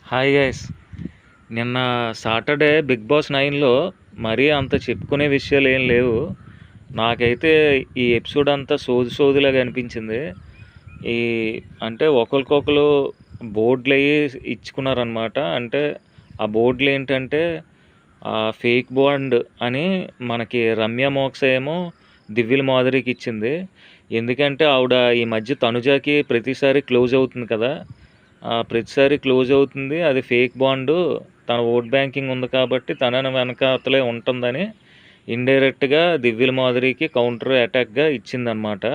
Hi guys. నిన్న Saturday big boss 9లో మరీ అంత చెప్పుకునే విషయాలు ఏం లేవు. నాకైతే ఈ ఎపిసోడ్ అంతా సోదిలాగా అనిపించింది. ఈ అంటే ఒకరికొకరు బోర్డులు అయ్యి ఇచ్చుకున్నారనమాట. అంటే ఆ బోర్డులు ఏంటంటే ఫేక్ బాండ్ అని మనకి రమ్య మోక్ష ఏమో దివ్యల మాధురికి ఇచ్చింది. ఎందుకంటే ఆవిడ ఈ మధ్య తనుజాకి ప్రతిసారి క్లోజ్ అవుతుంది కదా, ప్రతిసారి క్లోజ్ అవుతుంది. అది ఫేక్ బాండు, తన ఓట్ బ్యాంకింగ్ ఉంది కాబట్టి తనని వెనకాతలే ఉంటుందని ఇండైరెక్ట్గా దివ్యల మాధురికి కౌంటర్ అటాక్గా ఇచ్చిందనమాట.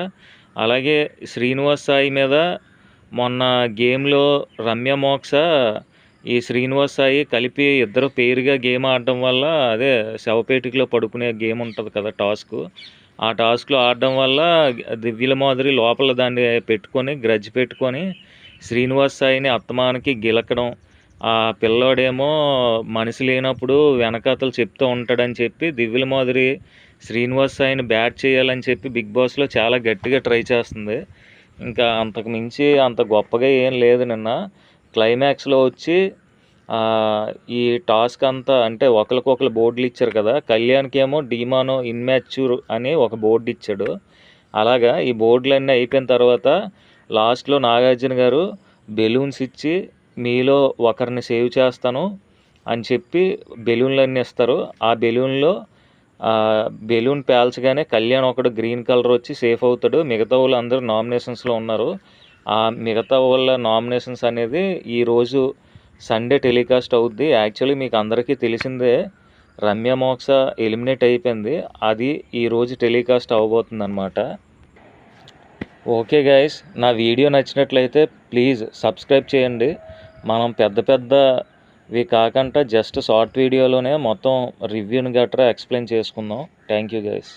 అలాగే శ్రీనివాస్ సాయి మీద మొన్న గేమ్లో రమ్య మోక్ష ఈ శ్రీనివాస్ సాయి కలిపి ఇద్దరు పేరుగా గేమ్ ఆడడం వల్ల, అదే శవపేటికలో పడుకునే గేమ్ ఉంటుంది కదా టాస్క్, ఆ టాస్క్లో ఆడడం వల్ల దివ్యల మాధురి లోపల దాన్ని పెట్టుకొని గ్రడ్జ్ పెట్టుకొని శ్రీనివాస్ సాయిని అత్తమానికి గిలకడం, ఆ పిల్లోడేమో మనిషి లేనప్పుడు వెనకాతలు చెప్తూ ఉంటాడని చెప్పి దివ్యల మాధురి శ్రీనివాస్ సాయిని బ్యాట్ చేయాలని చెప్పి బిగ్ బాస్లో చాలా గట్టిగా ట్రై చేస్తుంది. ఇంకా అంతకు మించి అంత గొప్పగా ఏం లేదు. నిన్న క్లైమాక్స్లో వచ్చి ఈ టాస్క్ అంతా అంటే ఒకరికొకరు బోర్డులు ఇచ్చారు కదా, కళ్యాణ్కి ఏమో డీమానో ఇన్మ్యాచ్యూర్ అని ఒక బోర్డు ఇచ్చాడు. అలాగా ఈ బోర్డులన్నీ అయిపోయిన తర్వాత లాస్ట్లో నాగార్జున గారు బెలూన్స్ ఇచ్చి మీలో ఒకరిని సేవ్ చేస్తాను అని చెప్పి బెలూన్లన్నీ ఇస్తారు. ఆ బెలూన్లో బెలూన్ పేల్చగానే కళ్యాణ్ ఒకడు గ్రీన్ కలర్ వచ్చి సేఫ్ అవుతాడు. మిగతా వాళ్ళు అందరూ నామినేషన్స్లో ఉన్నారు. ఆ మిగతా వాళ్ళ నామినేషన్స్ అనేది ఈరోజు సండే టెలికాస్ట్ అవుద్ది. యాక్చువల్లీ మీకు అందరికీ తెలిసిందే, రమ్య మోక్ష ఎలిమినేట్ అయిపోయింది. అది ఈరోజు టెలికాస్ట్ అవ్వబోతుంది అనమాట. ఓకే గైస్, నా వీడియో నచ్చినట్లయితే ప్లీజ్ సబ్స్క్రైబ్ చేయండి. మనం పెద్దవి కాకుండా జస్ట్ షార్ట్ వీడియోలోనే మొత్తం రివ్యూని గట్రా ఎక్స్ప్లెయిన్ చేసుకుందాం. Thank you guys.